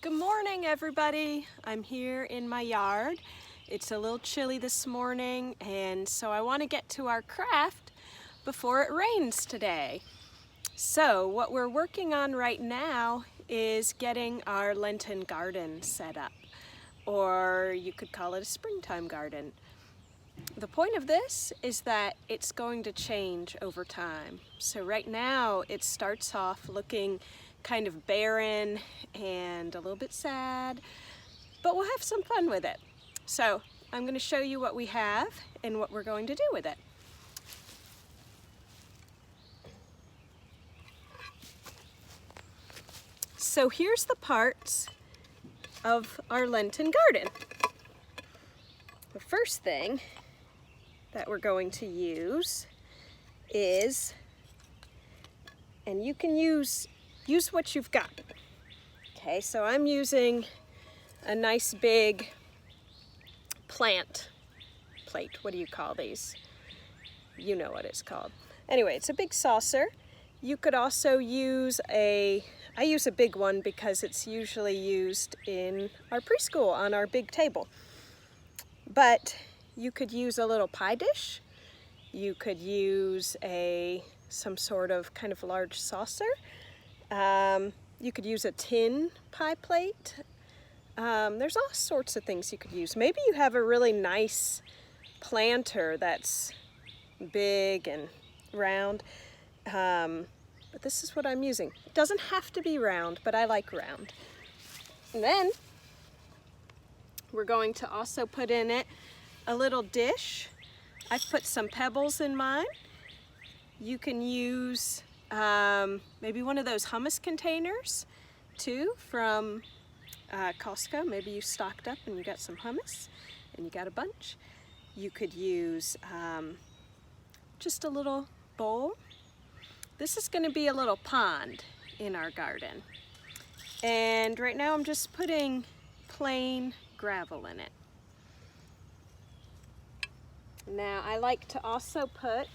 Good morning, everybody. I'm here in my yard. It's a little chilly this morning, and so I want to get to our craft before it rains today. So what we're working on right now is getting our Lenten garden set up, or you could call it a springtime garden. The point of this is that it's going to change over time. So right now it starts off looking kind of barren and a little bit sad, but we'll have some fun with it. So I'm going to show you what we have and what we're going to do with it. So here's the parts of our Lenten garden. The first thing that we're going to use is, and you can use what you've got. Okay, so I'm using a nice big plant plate. What do you call these? You know what it's called. Anyway, it's a big saucer. You could also use I use a big one because it's usually used in our preschool on our big table. But you could use a little pie dish. You could use some sort of kind of large saucer. You could use a tin pie plate. There's all sorts of things you could use. Maybe you have a really nice planter that's big and round. But this is what I'm using. It doesn't have to be round, but I like round. And then we're going to also put in it a little dish. I've put some pebbles in mine. You can use maybe one of those hummus containers too from Costco. Maybe you stocked up and you got some hummus and you got a bunch. You could use just a little bowl. This is going to be a little pond in our garden. And right now I'm just putting plain gravel in it. Now I like to also put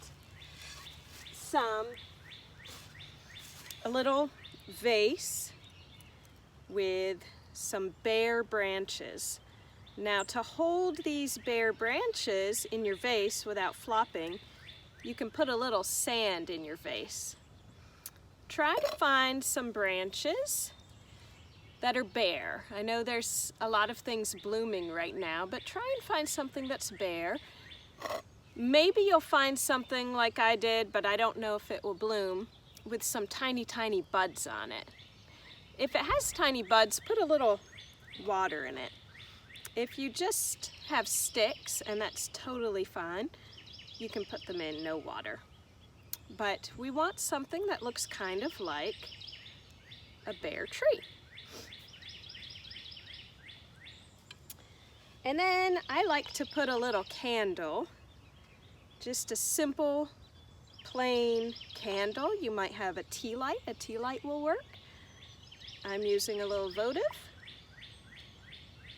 a little vase with some bare branches. Now to hold these bare branches in your vase without flopping, you can put a little sand in your vase. Try to find some branches that are bare. I know there's a lot of things blooming right now, but try and find something that's bare. Maybe you'll find something like I did, but I don't know if it will bloom, with some tiny, tiny buds on it. If it has tiny buds, put a little water in it. If you just have sticks, and that's totally fine, you can put them in no water. But we want something that looks kind of like a bare tree. And then I like to put a little candle, just a simple, plain candle. You might have a tea light. A tea light will work. I'm using a little votive.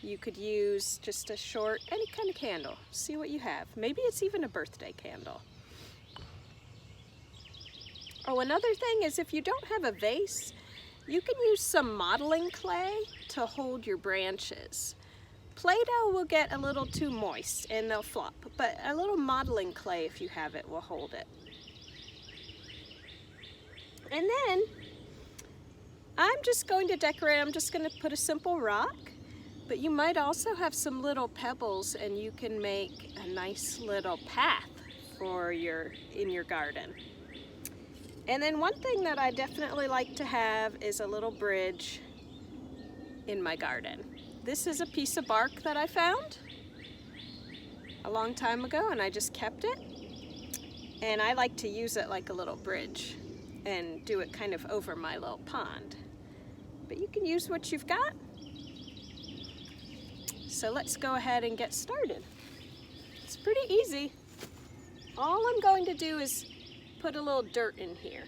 You could use just a short, any kind of candle. See what you have. Maybe it's even a birthday candle. Oh, another thing is if you don't have a vase, you can use some modeling clay to hold your branches. Play-Doh will get a little too moist and they'll flop, but a little modeling clay, if you have it, will hold it. And then I'm just going to decorate. I'm just going to put a simple rock, but you might also have some little pebbles and you can make a nice little path for in your garden. And then one thing that I definitely like to have is a little bridge in my garden. This is a piece of bark that I found a long time ago and I just kept it. And I like to use it like a little bridge and do it kind of over my little pond. But you can use what you've got. So let's go ahead and get started. It's pretty easy. All I'm going to do is put a little dirt in here.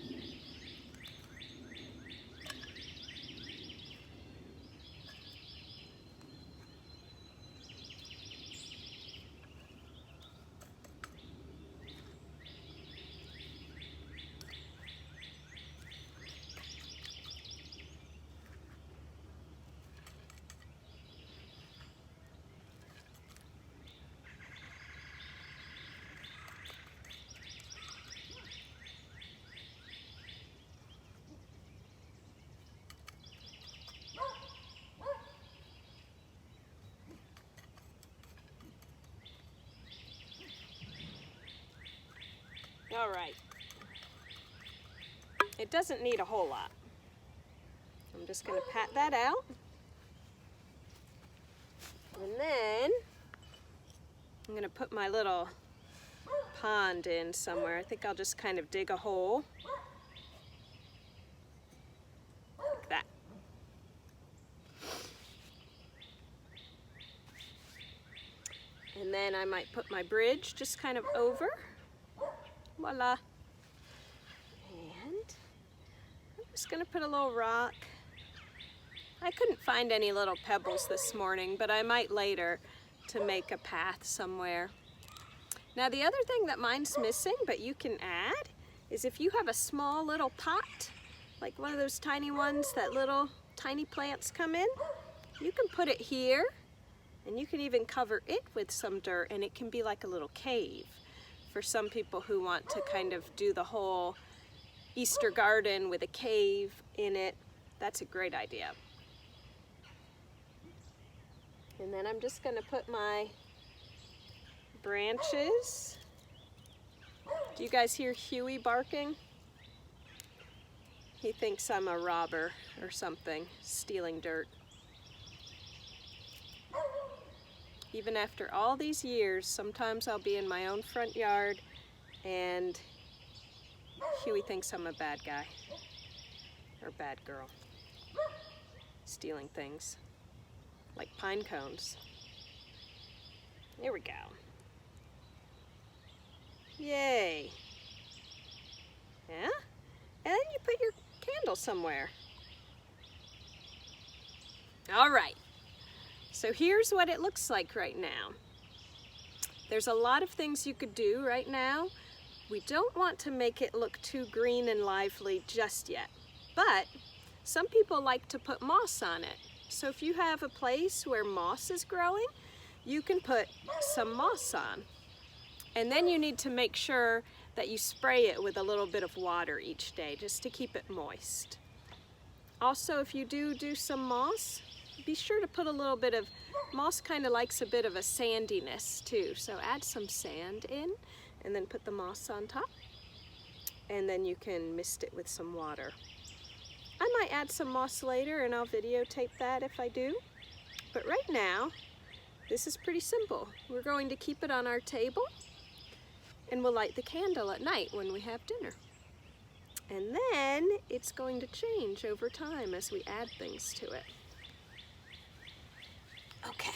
All right. It doesn't need a whole lot. I'm just going to pat that out. And then I'm going to put my little pond in somewhere. I think I'll just kind of dig a hole. Like that. And then I might put my bridge just kind of over. Voila. And I'm just going to put a little rock. I couldn't find any little pebbles this morning, but I might later to make a path somewhere. Now the other thing that mine's missing, but you can add, is if you have a small little pot, like one of those tiny ones that little tiny plants come in, you can put it here, and you can even cover it with some dirt, and it can be like a little cave for some people who want to kind of do the whole Easter garden with a cave in it. That's a great idea. And then I'm just going to put my branches. Do you guys hear Huey barking? He thinks I'm a robber or something, stealing dirt. Even after all these years, sometimes I'll be in my own front yard and Huey thinks I'm a bad guy or bad girl, stealing things. Like pine cones. There we go. Yay. Yeah? And then you put your candle somewhere. All right. So here's what it looks like right now. There's a lot of things you could do right now. We don't want to make it look too green and lively just yet, but some people like to put moss on it. So if you have a place where moss is growing, you can put some moss on. And then you need to make sure that you spray it with a little bit of water each day just to keep it moist. Also, if you do some moss, be sure to put a little bit of, moss kind of likes a bit of a sandiness too. So add some sand in and then put the moss on top. And then you can mist it with some water. I might add some moss later and I'll videotape that if I do. But right now, this is pretty simple. We're going to keep it on our table and we'll light the candle at night when we have dinner. And then it's going to change over time as we add things to it. Okay.